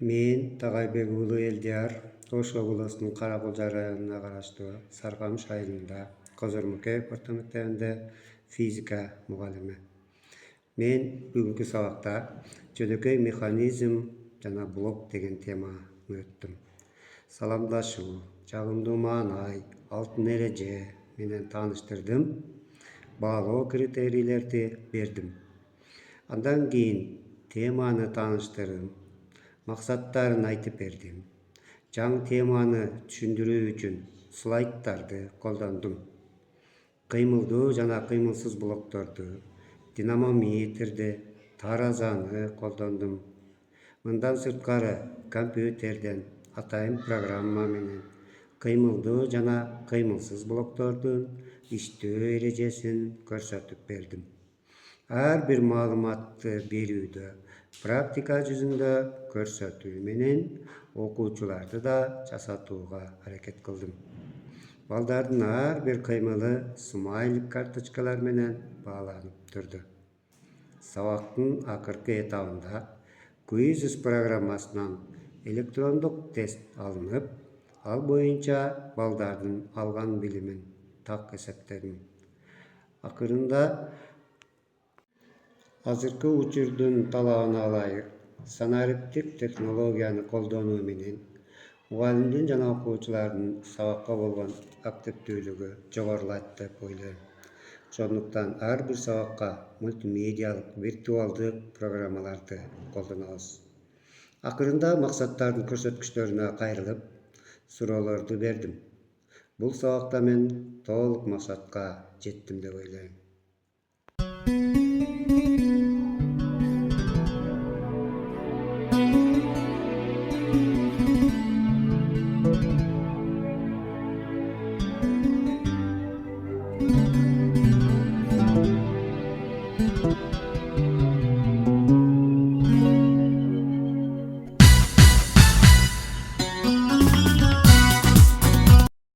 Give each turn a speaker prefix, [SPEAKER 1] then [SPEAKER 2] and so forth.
[SPEAKER 1] Мен Тагайбек уулу Элдияр Ош облусунун Каракулжа районуна караштуу Саркамыш айылында Козурмукеев орто мектебинде физика мугалими. Мен бүгүнкү сабакта жөнөкөй механизм жана блок деген теманы өттүм. Саламдашуу, жагымдуу маанай, алтын эреже менен тааныштырдым. Баалоо критерийлерди бердим. Андан кийин теманы тааныштырдым. Максаттарын айтып бердим. Жаңы теманы түшүндүрүү үчүн слайдтарды колдондум. Кыймылдуу жана кыймылсыз блокторду, динамометрди, таразаны колдондум. Мындан сырткары компьютерден атайын программа менен кыймылдуу жана кыймылсыз блоктордун иштөө эрежесин көрсөтүп бердим. Ар бир маалыматты берүүдө практика жүзүндө көрсөтүү менен окуучуларды да жасатууга аракет кылдым. Балдардын ар бир кыймылы смайлик карточкалар менен бааланып турду. Сабактын акыркы этабында Quizzes программасынан электрондук тест алынып, ал боюнча балдардын алган билимин так эсептедим. Акырында азыркы учурдун талабына ылайык санариптик технологияны колдонуу менен мугалимдин жана окуучулардын сабакка болгон активдүүлүгү жогорулайт деп ойлойм. Ошондуктан ар бир сабакка мультимедиалык виртуалдык программаларды колдонобуз. Акырында максаттардын көрсөткүчтөрүнө кайрылып, суроолорду бердим. Бул сабакта мен толук максатка жеттим деп ойлойм.